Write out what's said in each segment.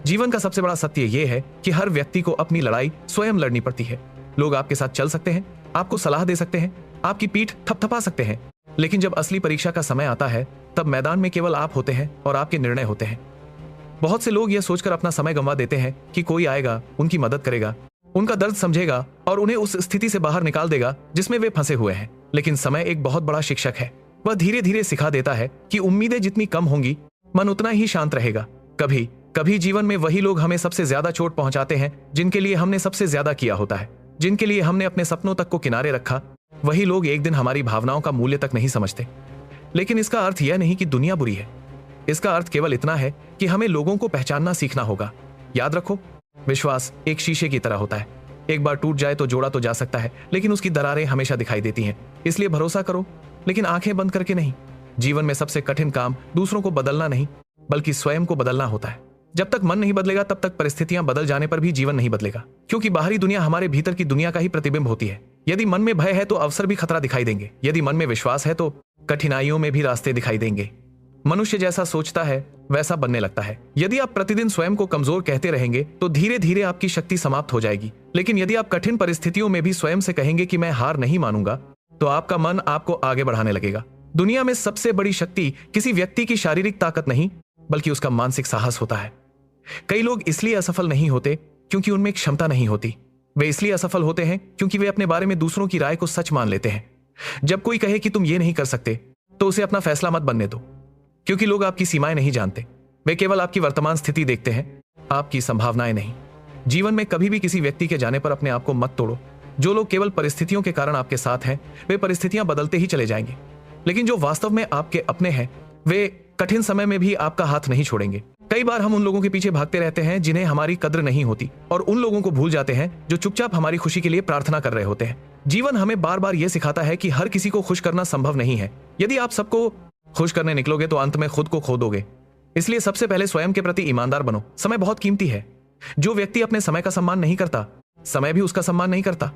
जीवन का सबसे बड़ा सत्य यह है कि हर व्यक्ति को अपनी लड़ाई स्वयं लड़नी पड़ती है। लोग आपके साथ चल सकते हैं, आपको सलाह दे सकते हैं, आपकी पीठ थपथपा सकते हैं, लेकिन जब असली परीक्षा का समय आता है तब मैदान में केवल आप होते हैं और आपके निर्णय होते हैं। बहुत से लोग यह सोचकर अपना समय गंवा देते हैं कि कोई आएगा, उनकी मदद करेगा, उनका दर्द समझेगा और उन्हें उस स्थिति से बाहर निकाल देगा जिसमें वे फंसे हुए हैं। लेकिन समय एक बहुत बड़ा शिक्षक है। वह धीरे धीरे सिखा देता है कि उम्मीदें जितनी कम होंगी, मन उतना ही शांत रहेगा। कभी कभी जीवन में वही लोग हमें सबसे ज्यादा चोट पहुंचाते हैं जिनके लिए हमने सबसे ज्यादा किया होता है, जिनके लिए हमने अपने सपनों तक को किनारे रखा। वही लोग एक दिन हमारी भावनाओं का मूल्य तक नहीं समझते। लेकिन इसका अर्थ यह नहीं कि दुनिया बुरी है। इसका अर्थ केवल इतना है कि हमें लोगों को पहचानना सीखना होगा। याद रखो, विश्वास एक शीशे की तरह होता है। एक बार टूट जाए तो जोड़ा तो जा सकता है, लेकिन उसकी दरारें हमेशा दिखाई देती हैं। इसलिए भरोसा करो, लेकिन आंखें बंद करके नहीं। जीवन में सबसे कठिन काम दूसरों को बदलना नहीं, बल्कि स्वयं को बदलना होता है। जब तक मन नहीं बदलेगा तब तक परिस्थितियां बदल जाने पर भी जीवन नहीं बदलेगा, क्योंकि बाहरी दुनिया हमारे भीतर की दुनिया का ही प्रतिबिंब होती है। यदि मन में भय है तो अवसर भी खतरा दिखाई देंगे। यदि मन में विश्वास है तो कठिनाइयों में भी रास्ते दिखाई देंगे। मनुष्य जैसा सोचता है वैसा बनने लगता है। यदि आप प्रतिदिन स्वयं को कमजोर कहते रहेंगे तो धीरे धीरे आपकी शक्ति समाप्त हो जाएगी। लेकिन यदि आप कठिन परिस्थितियों में भी स्वयं से कहेंगे कि मैं हार नहीं मानूंगा, तो आपका मन आपको आगे बढ़ाने लगेगा। दुनिया में सबसे बड़ी शक्ति किसी व्यक्ति की शारीरिक ताकत नहीं, बल्कि उसका मानसिक साहस होता है। कई लोग इसलिए असफल नहीं होते क्योंकि उनमें क्षमता नहीं होती। वे इसलिए असफल होते हैं क्योंकि वे अपने बारे में दूसरों की राय को सच मान लेते हैं। जब कोई कहे कि तुम ये नहीं कर सकते, तो उसे अपना फैसला मत बनने दो, क्योंकि लोग आपकी सीमाएं नहीं जानते। वे केवल आपकी वर्तमान स्थिति देखते हैं, आपकी संभावनाएं नहीं। जीवन में कभी भी किसी व्यक्ति के जाने पर अपने आप को मत तोड़ो। जो लोग केवल परिस्थितियों के कारण आपके साथ हैं, वे परिस्थितियां बदलते ही चले जाएंगे। लेकिन जो वास्तव में आपके अपने हैं, वे कठिन समय में भी आपका हाथ नहीं छोड़ेंगे। कई बार हम उन लोगों के पीछे भागते रहते हैं जिन्हें हमारी कद्र नहीं होती, और उन लोगों को भूल जाते हैं जो चुपचाप हमारी खुशी के लिए प्रार्थना कर रहे होते हैं। जीवन हमें बार बार यह सिखाता है कि हर किसी को खुश करना संभव नहीं है। यदि आप सबको खुश करने निकलोगे तो अंत में खुद को खो दोगे। इसलिए सबसे पहले स्वयं के प्रति ईमानदार बनो। समय बहुत कीमती है। जो व्यक्ति अपने समय का सम्मान नहीं करता, समय भी उसका सम्मान नहीं करता।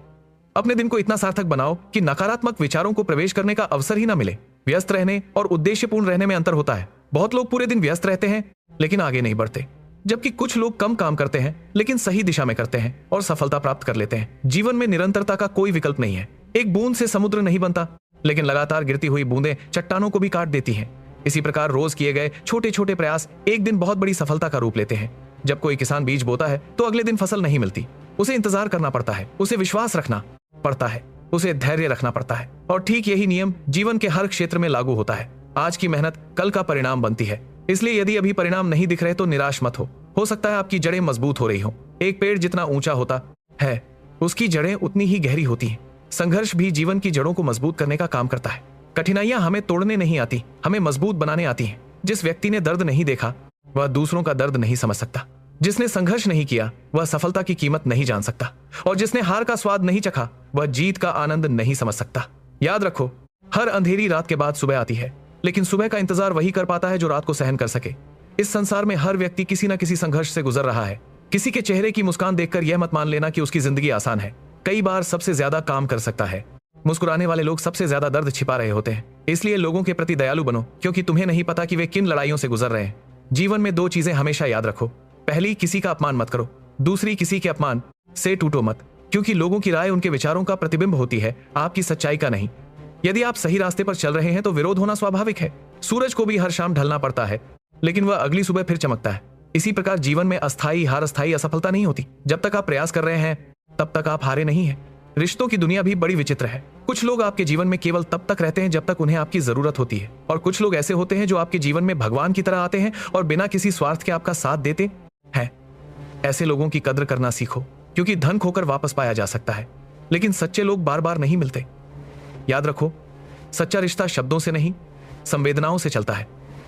अपने दिन को इतना सार्थक बनाओ कि नकारात्मक विचारों को प्रवेश करने का अवसर ही ना मिले। व्यस्त रहने और उद्देश्यपूर्ण रहने में अंतर होता है। बहुत लोग पूरे दिन व्यस्त रहते हैं लेकिन आगे नहीं बढ़ते, जबकि कुछ लोग कम काम करते हैं लेकिन सही दिशा में करते हैं और सफलता प्राप्त कर लेते हैं। जीवन में निरंतरता का कोई विकल्प नहीं है। एक बूंद से समुद्र नहीं बनता, लेकिन लगातार गिरती हुई बूंदें चट्टानों को भी काट देती हैं। इसी प्रकार रोज किए गए छोटे छोटे प्रयास एक दिन बहुत बड़ी सफलता का रूप लेते हैं। जब कोई किसान बीज बोता है तो अगले दिन फसल नहीं मिलती। उसे इंतजार करना पड़ता है, उसे विश्वास रखना पड़ता है, उसे धैर्य रखना पड़ता है। और ठीक यही नियम जीवन के हर क्षेत्र में लागू होता है। आज की मेहनत कल का परिणाम बनती है। इसलिए यदि अभी परिणाम नहीं दिख रहे तो निराश मत हो सकता है आपकी जड़ें मजबूत हो रही हो। एक पेड़ जितना ऊंचा होता है, उसकी जड़ें उतनी ही गहरी होती हैं। संघर्ष भी जीवन की जड़ों को मजबूत करने का काम करता है। कठिनाइयां हमें तोड़ने नहीं आती, हमें मजबूत बनाने आती हैं। जिस व्यक्ति ने दर्द नहीं देखा, वह दूसरों का दर्द नहीं समझ सकता। जिसने संघर्ष नहीं किया, वह सफलता की कीमत नहीं जान सकता। और जिसने हार का स्वाद नहीं चखा, वह जीत का आनंद नहीं समझ सकता। याद रखो, हर अंधेरी रात के बाद सुबह आती है, लेकिन सुबह का इंतजार वही कर पाता है जो रात को सहन कर सके। इस संसार में हर व्यक्ति किसी न किसी संघर्ष से गुजर रहा है। किसी के चेहरे की मुस्कान देखकर यह मत मान लेना कि उसकी जिंदगी आसान है। कई बार सबसे ज्यादा काम कर सकता है। मुस्कुराने वाले लोग सबसे ज्यादा दर्द छिपा रहे होते हैं। इसलिए लोगों के प्रति दयालु बनो, क्योंकि तुम्हें नहीं पता कि वे किन लड़ाइयों से गुजर रहे हैं। जीवन में दो चीजें हमेशा याद रखो। पहली, किसी का अपमान मत करो। दूसरी, किसी के अपमान से टूटो मत, क्योंकि लोगों की राय उनके विचारों का प्रतिबिंब होती है, आपकी सच्चाई का नहीं। यदि आप सही रास्ते पर चल रहे हैं तो विरोध होना स्वाभाविक है। सूरज को भी हर शाम ढलना पड़ता है, लेकिन वह अगली सुबह फिर चमकता है। इसी प्रकार जीवन में अस्थायी हार, अस्थायी असफलता नहीं होती। जब तक आप प्रयास कर रहे हैं तब तक आप हारे नहीं हैं। रिश्तों की दुनिया भी बड़ी विचित्र है। कुछ लोग आपके जीवन में केवल तब तक रहते हैं जब तक उन्हें आपकी जरूरत होती है, और कुछ लोग ऐसे होते हैं जो आपके जीवन में भगवान की तरह आते हैं और बिना किसी स्वार्थ के आपका साथ देते हैं। ऐसे लोगों की कद्र करना सीखो, क्योंकि धन खोकर वापस पाया जा सकता है, लेकिन सच्चे लोग बार बार नहीं मिलते। याद रखो, सच्चा रिश्ता शब्दों से नहीं, संवेदनाओं से चलता है।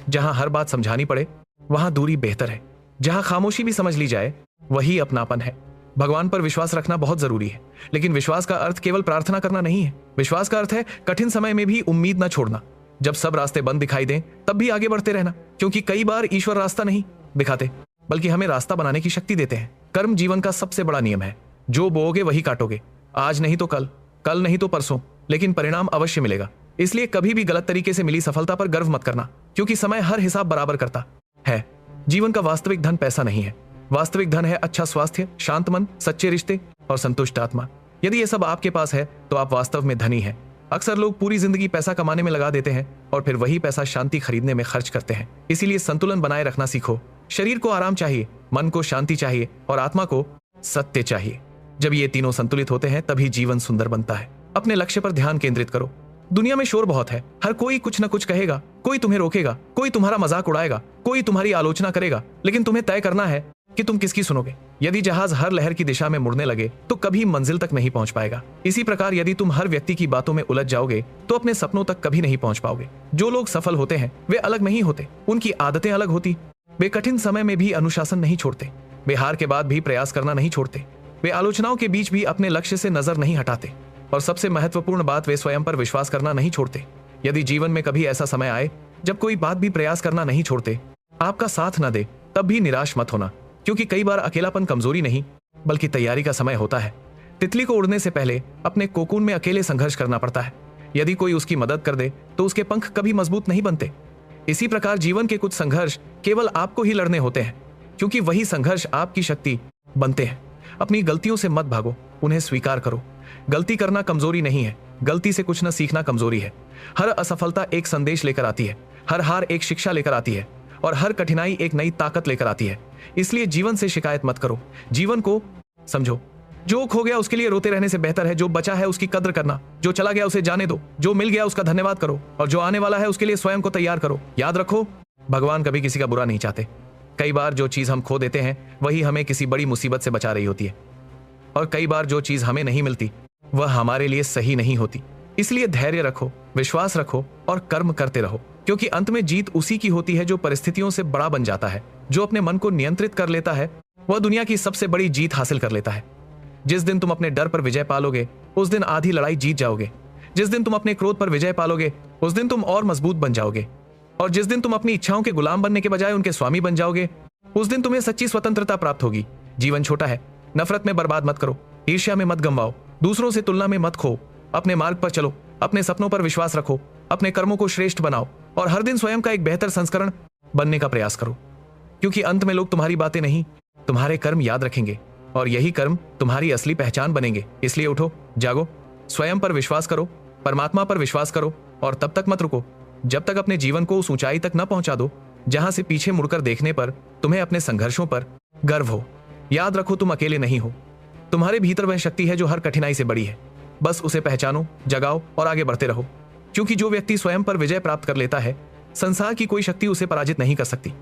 जहां हर बात समझानी पड़े वहां दूरी बेहतर है। जहां खामोशी भी समझ ली जाए वही अपनापन है। भगवान पर विश्वास रखना बहुत जरूरी है, लेकिन विश्वास का अर्थ केवल प्रार्थना करना नहीं है। विश्वास का अर्थ है कठिन समय में भी उम्मीद न छोड़ना। जब सब रास्ते बंद दिखाई दें तब भी आगे बढ़ते रहना, क्योंकि कई बार ईश्वर रास्ता नहीं दिखाते, बल्कि हमें रास्ता बनाने की शक्ति देते हैं। कर्म जीवन का सबसे बड़ा नियम है। जो बोओगे वही काटोगे। आज नहीं तो कल, कल नहीं तो परसों, लेकिन परिणाम अवश्य मिलेगा। इसलिए कभी भी गलत तरीके से मिली सफलता पर गर्व मत करना, क्योंकि समय हर हिसाब बराबर करता है। जीवन का वास्तविक धन पैसा नहीं है, वास्तविक धन है अच्छा स्वास्थ्य, शांत मन, सच्चे रिश्ते और संतुष्ट आत्मा। यदि ये सब आपके पास है तो आप वास्तव में धनी हैं। अक्सर लोग पूरी जिंदगी पैसा कमाने में लगा देते हैं और फिर वही पैसा शांति खरीदने में खर्च करते हैं। इसीलिए संतुलन बनाए रखना सीखो। शरीर को आराम चाहिए, मन को शांति चाहिए और आत्मा को सत्य चाहिए। जब ये तीनों संतुलित होते हैं तभी जीवन सुंदर बनता है। अपने लक्ष्य पर ध्यान केंद्रित करो। दुनिया में शोर बहुत है, हर कोई कुछ न कुछ कहेगा, कोई तुम्हें रोकेगा, कोई तुम्हारा मजाक उड़ाएगा, कोई तुम्हारी आलोचना करेगा, लेकिन तुम्हें तय करना है कि तुम किसकी सुनोगे। यदि जहाज हर लहर की दिशा में मुड़ने लगे तो कभी मंजिल तक नहीं पहुंच पाएगा। इसी प्रकार यदि तुम हर व्यक्ति की बातों में उलझ जाओगे तो अपने सपनों तक कभी नहीं पहुंच पाओगे। जो लोग सफल होते हैं वे अलग नहीं होते, उनकी आदतें अलग होती। वे कठिन समय में भी अनुशासन नहीं छोड़ते, वे हार के बाद भी प्रयास करना नहीं छोड़ते, वे आलोचनाओं के बीच भी अपने लक्ष्य से नजर नहीं हटाते और सबसे महत्वपूर्ण बात, वे स्वयं पर विश्वास करना नहीं छोड़ते। यदि जीवन में कभी ऐसा समय आए जब कोई बात भी प्रयास करना नहीं छोड़ते, आपका साथ न दे, तब भी निराश मत होना, क्योंकि कई बार अकेलापन कमजोरी नहीं बल्कि तैयारी का समय होता है। तितली को उड़ने से पहले अपने कोकून में अकेले संघर्ष करना पड़ता है। यदि कोई उसकी मदद कर दे तो उसके पंख कभी मजबूत नहीं बनते। इसी प्रकार जीवन के कुछ संघर्ष केवल आपको ही लड़ने होते हैं, क्योंकि वही संघर्ष आपकी शक्ति बनते हैं। अपनी गलतियों से मत भागो, उन्हें स्वीकार करो। गलती करना कमजोरी नहीं है, गलती से कुछ न सीखना कमजोरी है। हर असफलता एक संदेश लेकर आती है, हर हार एक शिक्षा लेकर आती है और हर कठिनाई एक नई ताकत लेकर आती है। इसलिए जीवन से शिकायत मत करो, जीवन को समझो। जो खो गया उसके लिए रोते रहने से बेहतर है जो बचा है उसकी कद्र करना। जो चला गया उसे जाने दो, जो मिल गया उसका धन्यवाद करो और जो आने वाला है उसके लिए स्वयं को तैयार करो। याद रखो, भगवान कभी किसी का बुरा नहीं चाहते। कई बार जो चीज हम खो देते हैं वही हमें किसी बड़ी मुसीबत से बचा रही होती है और कई बार जो चीज हमें नहीं मिलती वह हमारे लिए सही नहीं होती। इसलिए धैर्य रखो, विश्वास रखो और कर्म करते रहो, क्योंकि अंत में जीत उसी की होती है जो परिस्थितियों से बड़ा बन जाता है। जो अपने मन को नियंत्रित कर लेता है वह दुनिया की सबसे बड़ी जीत हासिल कर लेता है। जिस दिन तुम अपने डर पर विजय पालोगे उस दिन आधी लड़ाई जीत जाओगे। जिस दिन तुम अपने क्रोध पर विजय पालोगे उस दिन तुम और मजबूत बन जाओगे और जिस दिन तुम अपनी इच्छाओं के गुलाम बनने के बजाय उनके स्वामी बन जाओगे उस दिन तुम्हें सच्ची स्वतंत्रता प्राप्त होगी। जीवन छोटा है, नफरत में बर्बाद मत करो, ईर्ष्या में मत गंवाओ, दूसरों से तुलना में मत खो। अपने मार्ग पर चलो, अपने सपनों पर विश्वास रखो, अपने कर्मों को श्रेष्ठ बनाओ और हर दिन स्वयं का एक बेहतर संस्करण बनने का प्रयास करो, क्योंकि अंत में लोग तुम्हारी बातें नहीं, तुम्हारे कर्म याद रखेंगे और यही कर्म तुम्हारी असली पहचान बनेंगे। इसलिए उठो, जागो, स्वयं पर विश्वास करो, परमात्मा पर विश्वास करो और तब तक मत रुको जब तक अपने जीवन को उस ऊंचाई तक न पहुंचा दो जहां से पीछे मुड़कर देखने पर तुम्हें अपने संघर्षों पर गर्व हो। याद रखो, तुम अकेले नहीं हो, तुम्हारे भीतर वह शक्ति है जो हर कठिनाई से बड़ी है। बस उसे पहचानो, जगाओ और आगे बढ़ते रहो, क्योंकि जो व्यक्ति स्वयं पर विजय प्राप्त कर लेता है संसार की कोई शक्ति उसे पराजित नहीं कर सकती।